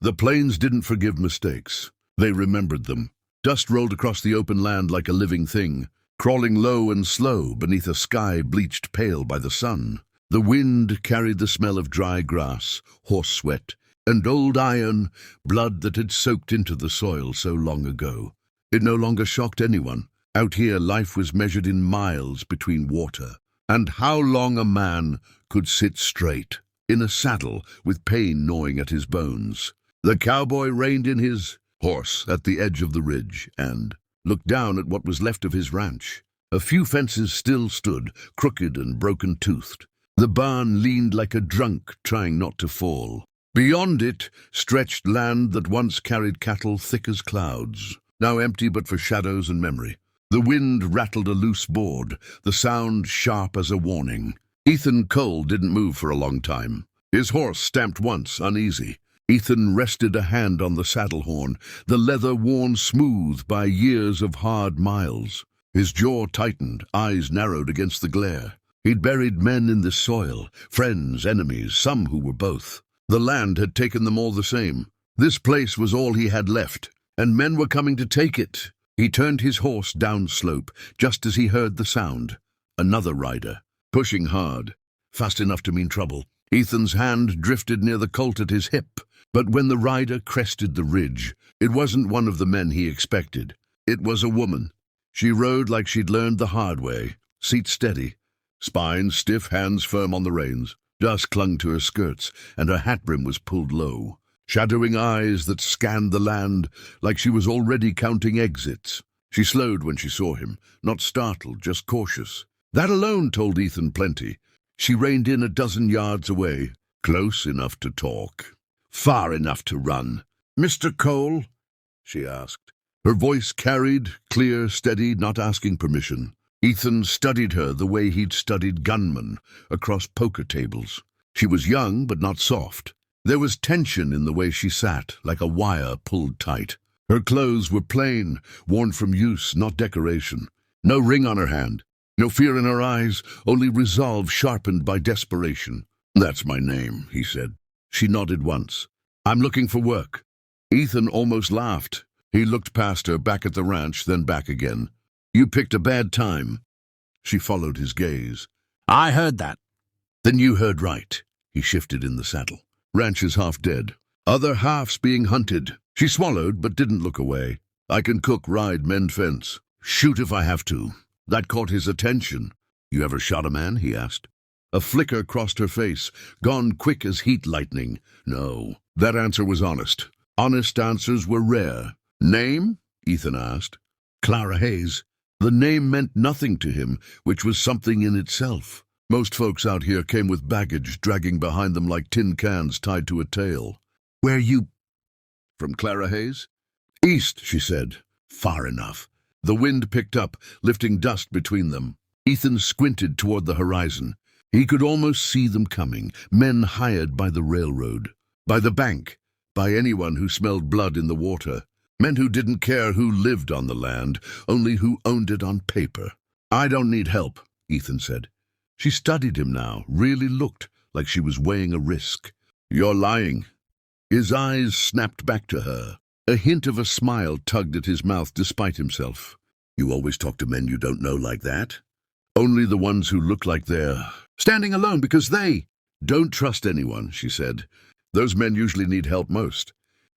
The plains didn't forgive mistakes. They remembered them. Dust rolled across the open land like a living thing, crawling low and slow beneath a sky bleached pale by the sun. The wind carried the smell of dry grass, horse sweat, and old iron, blood that had soaked into the soil so long ago. It no longer shocked anyone. Out here, life was measured in miles between water. And how long a man could sit straight, in a saddle, with pain gnawing at his bones. The cowboy reined in his horse at the edge of the ridge and looked down at what was left of his ranch. A few fences still stood, crooked and broken-toothed. The barn leaned like a drunk trying not to fall. Beyond it stretched land that once carried cattle thick as clouds, now empty but for shadows and memory. The wind rattled a loose board, the sound sharp as a warning. Ethan Cole didn't move for a long time. His horse stamped once, uneasy. Ethan rested a hand on the saddle horn, the leather worn smooth by years of hard miles. His jaw tightened, eyes narrowed against the glare. He'd buried men in this soil, friends, enemies, some who were both. The land had taken them all the same. This place was all he had left, and men were coming to take it. He turned his horse downslope, just as he heard the sound. Another rider, pushing hard, fast enough to mean trouble. Ethan's hand drifted near the colt at his hip, but when the rider crested the ridge, it wasn't one of the men he expected. It was a woman. She rode like she'd learned the hard way, seat steady, spine stiff, hands firm on the reins. Dust clung to her skirts, and her hat brim was pulled low. Shadowing eyes that scanned the land like she was already counting exits. She slowed when she saw him, not startled, just cautious. That alone told Ethan plenty. She reined in a dozen yards away, close enough to talk, far enough to run. "Mr. Cole?" she asked. Her voice carried, clear, steady, not asking permission. Ethan studied her the way he'd studied gunmen across poker tables. She was young, but not soft. There was tension in the way she sat, like a wire pulled tight. Her clothes were plain, worn from use, not decoration. No ring on her hand, no fear in her eyes, only resolve sharpened by desperation. "That's my name," he said. She nodded once. "I'm looking for work." Ethan almost laughed. He looked past her, back at the ranch, then back again. "You picked a bad time." She followed his gaze. "I heard that." "Then you heard right." He shifted in the saddle. "Ranch is half dead. Other half's being hunted." She swallowed, but didn't look away. "I can cook, ride, mend fence. Shoot if I have to." That caught his attention. "You ever shot a man?" he asked. A flicker crossed her face, gone quick as heat lightning. No. That answer was honest. Honest answers were rare. "Name?" Ethan asked. "Clara Hayes." The name meant nothing to him, which was something in itself. Most folks out here came with baggage dragging behind them like tin cans tied to a tail. "Where you—" "From Clara Hayes?" "East," she said. "Far enough." The wind picked up, lifting dust between them. Ethan squinted toward the horizon. He could almost see them coming, men hired by the railroad, by the bank, by anyone who smelled blood in the water. Men who didn't care who lived on the land, only who owned it on paper. "I don't need help," Ethan said. She studied him now, really looked like she was weighing a risk. "You're lying." His eyes snapped back to her. A hint of a smile tugged at his mouth despite himself. "You always talk to men you don't know like that?" "Only the ones who look like they're standing alone because they—" "Don't trust anyone," she said. "Those men usually need help most."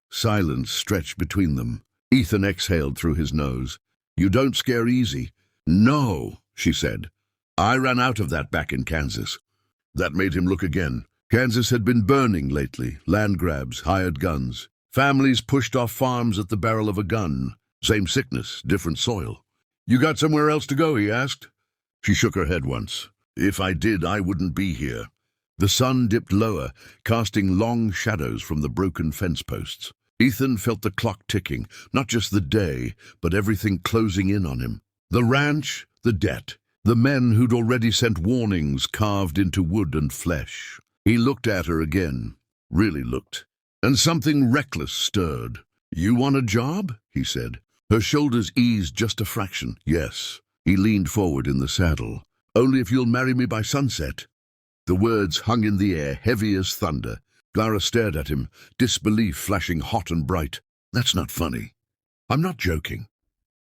Silence stretched between them. Ethan exhaled through his nose. "You don't scare easy." "No," she said. "I ran out of that back in Kansas." That made him look again. Kansas had been burning lately, land grabs, hired guns. Families pushed off farms at the barrel of a gun. Same sickness, different soil. "You got somewhere else to go?" he asked. She shook her head once. "If I did, I wouldn't be here." The sun dipped lower, casting long shadows from the broken fence posts. Ethan felt the clock ticking, not just the day, but everything closing in on him. The ranch, the debt, the men who'd already sent warnings carved into wood and flesh. He looked at her again, really looked, and something reckless stirred. "You want a job?" he said. Her shoulders eased just a fraction. "Yes." He leaned forward in the saddle. "Only if you'll marry me by sunset." The words hung in the air, heavy as thunder. Clara stared at him, disbelief flashing hot and bright. That's not funny. I'm not joking.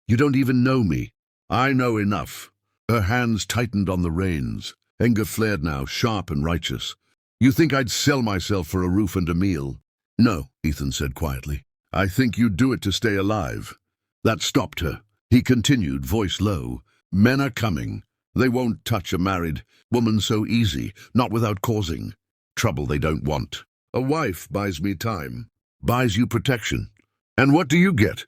You don't even know me. I know enough. Her hands tightened on the reins. Anger flared now, sharp and righteous. You think I'd sell myself for a roof and a meal? No, Ethan said quietly. I think you'd do it to stay alive. That stopped her. He continued, voice low. Men are coming. They won't touch a married woman so easy, not without causing trouble they don't want. A wife buys me time, buys you protection. And what do you get?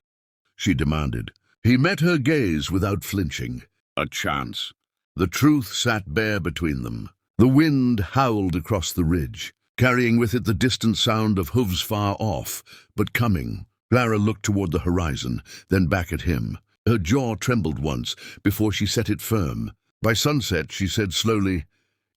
She demanded. He met her gaze without flinching. A chance. The truth sat bare between them. The wind howled across the ridge, carrying with it the distant sound of hooves far off, but coming. Clara looked toward the horizon, then back at him. Her jaw trembled once before she set it firm. By sunset, she said slowly,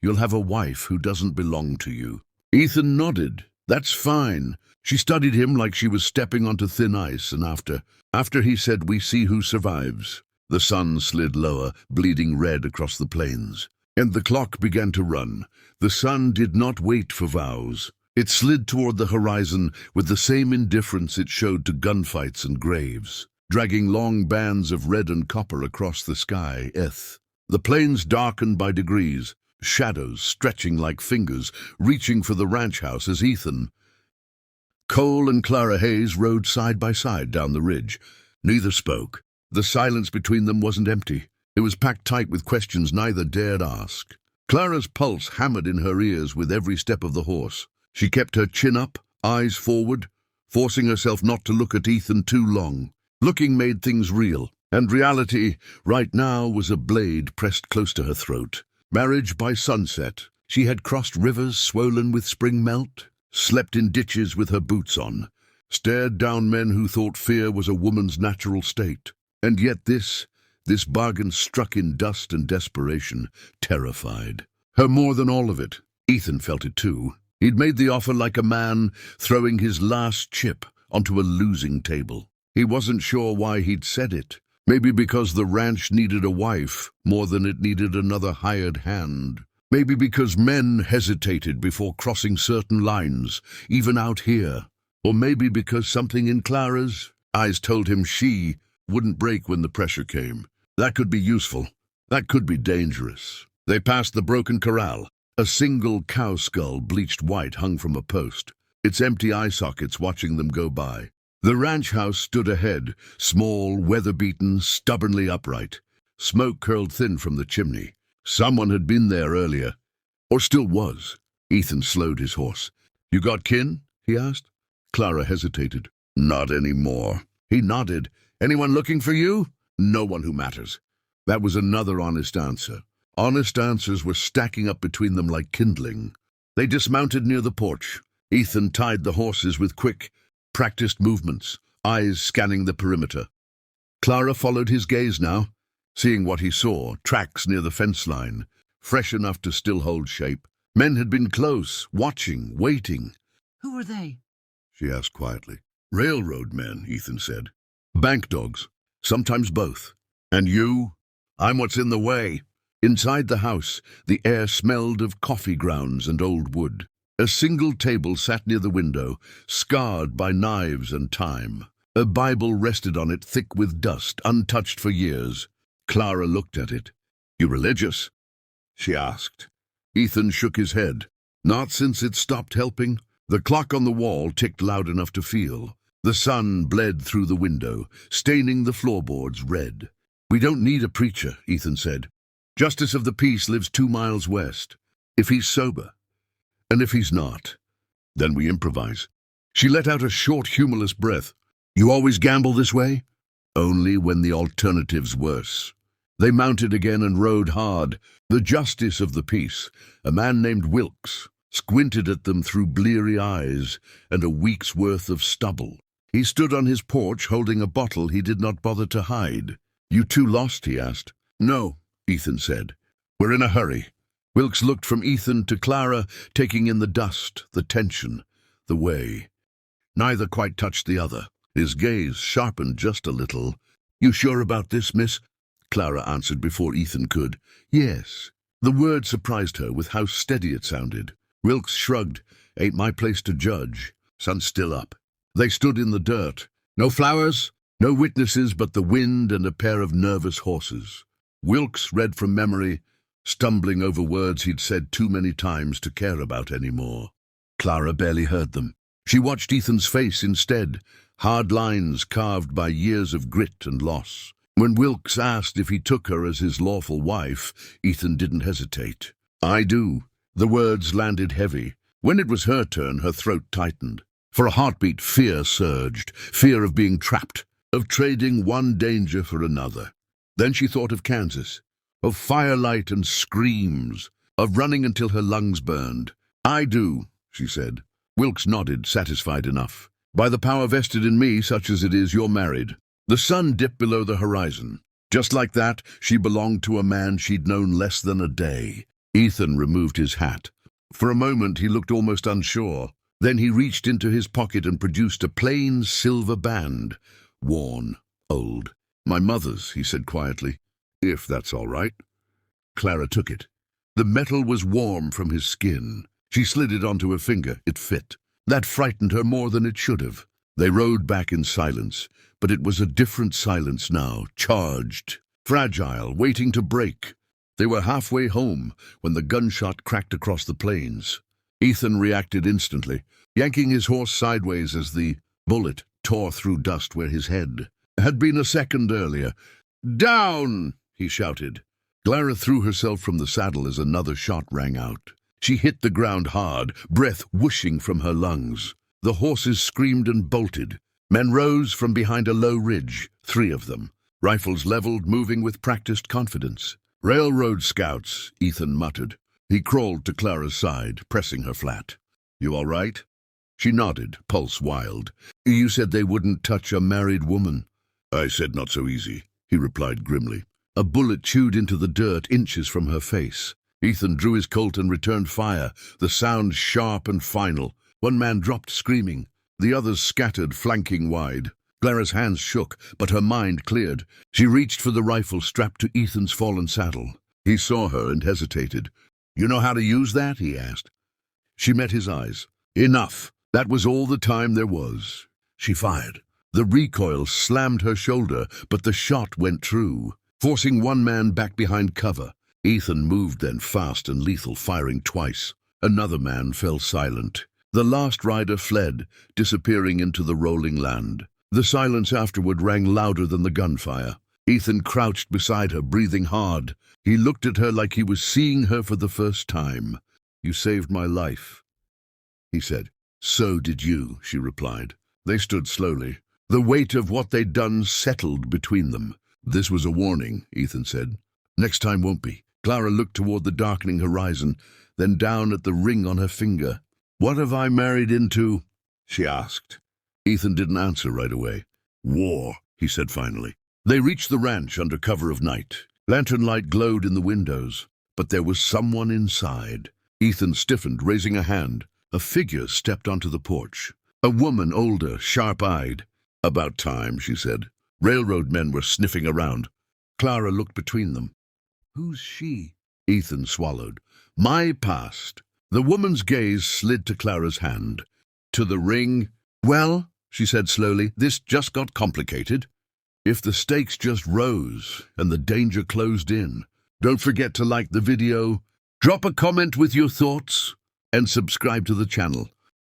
You'll have a wife who doesn't belong to you. Ethan nodded. That's fine. She studied him like she was stepping onto thin ice, and after he said, We see who survives. The sun slid lower, bleeding red across the plains. And the clock began to run. The sun did not wait for vows. It slid toward the horizon with the same indifference it showed to gunfights and graves, dragging long bands of red and copper across the sky. The plains darkened by degrees, shadows stretching like fingers, reaching for the ranch house as Ethan, Cole and Clara Hayes rode side by side down the ridge. Neither spoke. The silence between them wasn't empty. It was packed tight with questions neither dared ask. Clara's pulse hammered in her ears with every step of the horse. She kept her chin up, eyes forward, forcing herself not to look at Ethan too long. Looking made things real, and reality, right now, was a blade pressed close to her throat. Marriage by sunset. She had crossed rivers swollen with spring melt, slept in ditches with her boots on, stared down men who thought fear was a woman's natural state. And yet this bargain struck in dust and desperation, terrified her more than all of it. Ethan felt it too. He'd made the offer like a man throwing his last chip onto a losing table. He wasn't sure why he'd said it. Maybe because the ranch needed a wife more than it needed another hired hand. Maybe because men hesitated before crossing certain lines, even out here. Or maybe because something in Clara's eyes told him she wouldn't break when the pressure came. That could be useful. That could be dangerous. They passed the broken corral. A single cow skull bleached white hung from a post, its empty eye sockets watching them go by. The ranch house stood ahead, small, weather-beaten, stubbornly upright. Smoke curled thin from the chimney. Someone had been there earlier, or still was. Ethan slowed his horse. You got kin? He asked. Clara hesitated. Not anymore. He nodded. Anyone looking for you? No one who matters. That was another honest answer. Honest answers were stacking up between them like kindling. They dismounted near the porch. Ethan tied the horses with quick, practiced movements, eyes scanning the perimeter. Clara followed his gaze now, seeing what he saw, tracks near the fence line, fresh enough to still hold shape. Men had been close, watching, waiting. Who are they? She asked quietly. Railroad men, Ethan said. Bank dogs, sometimes both. And you? I'm what's in the way. Inside the house, the air smelled of coffee grounds and old wood. A single table sat near the window, scarred by knives and time. A Bible rested on it, thick with dust, untouched for years. Clara looked at it. You religious? She asked. Ethan shook his head. Not since it stopped helping. The clock on the wall ticked loud enough to feel. The sun bled through the window, staining the floorboards red. We don't need a preacher, Ethan said. Justice of the peace lives 2 miles west. If he's sober. And if he's not, then we improvise. She let out a short, humorless breath. You always gamble this way? Only when the alternative's worse. They mounted again and rode hard. The justice of the peace, a man named Wilkes, squinted at them through bleary eyes and a week's worth of stubble. He stood on his porch holding a bottle he did not bother to hide. You two lost? He asked. No, Ethan said. We're in a hurry. Wilkes looked from Ethan to Clara, taking in the dust, the tension, the way. Neither quite touched the other. His gaze sharpened just a little. You sure about this, miss? Clara answered before Ethan could. Yes. The word surprised her with how steady it sounded. Wilkes shrugged. Ain't my place to judge. Sun's still up. They stood in the dirt. No flowers, no witnesses but the wind and a pair of nervous horses. Wilkes read from memory, stumbling over words he'd said too many times to care about anymore. Clara barely heard them. She watched Ethan's face instead, hard lines carved by years of grit and loss. When Wilkes asked if he took her as his lawful wife, Ethan didn't hesitate. "I do." The words landed heavy. When it was her turn, her throat tightened. For a heartbeat, fear surged. Fear of being trapped, of trading one danger for another. Then she thought of Kansas, of firelight and screams, of running until her lungs burned. "I do," she said. Wilkes nodded, satisfied enough. "By the power vested in me, such as it is, you're married." The sun dipped below the horizon. Just like that, she belonged to a man she'd known less than a day. Ethan removed his hat. For a moment, he looked almost unsure. Then he reached into his pocket and produced a plain silver band. Worn, old. "My mother's," he said quietly. "If that's all right." Clara took it. The metal was warm from his skin. She slid it onto her finger. It fit. That frightened her more than it should have. They rode back in silence, but it was a different silence now, charged, fragile, waiting to break. They were halfway home when the gunshot cracked across the plains. Ethan reacted instantly, yanking his horse sideways as the bullet tore through dust where his head had been a second earlier. "Down!" he shouted. Clara threw herself from the saddle as another shot rang out. She hit the ground hard, breath whooshing from her lungs. The horses screamed and bolted. Men rose from behind a low ridge, 3 of them, rifles leveled, moving with practiced confidence. "Railroad scouts," Ethan muttered. He crawled to Clara's side, pressing her flat. "You all right?" She nodded, pulse wild. "You said they wouldn't touch a married woman." "I said not so easy," he replied grimly. A bullet chewed into the dirt inches from her face. Ethan drew his Colt and returned fire, the sound sharp and final. One man dropped screaming. The others scattered, flanking wide. Clara's hands shook, but her mind cleared. She reached for the rifle strapped to Ethan's fallen saddle. He saw her and hesitated. "You know how to use that?" he asked. She met his eyes. Enough. That was all the time there was. She fired. The recoil slammed her shoulder, but the shot went true, forcing one man back behind cover. Ethan moved then, fast and lethal, firing twice. Another man fell silent. The last rider fled, disappearing into the rolling land. The silence afterward rang louder than the gunfire. Ethan crouched beside her, breathing hard. He looked at her like he was seeing her for the first time. "You saved my life," he said. "So did you," she replied. They stood slowly. The weight of what they'd done settled between them. "This was a warning," Ethan said. "Next time won't be." Clara looked toward the darkening horizon, then down at the ring on her finger. "What have I married into?" she asked. Ethan didn't answer right away. "War," he said finally. They reached the ranch under cover of night. Lantern light glowed in the windows, but there was someone inside. Ethan stiffened, raising a hand. A figure stepped onto the porch. A woman, older, sharp-eyed. "About time," she said. Railroad men were sniffing around. Clara looked between them. "Who's she?" Ethan swallowed. "My past." The woman's gaze slid to Clara's hand. "To the ring?" "Well," she said slowly, "this just got complicated. If the stakes just rose and the danger closed in. Don't forget to like the video, drop a comment with your thoughts, and subscribe to the channel.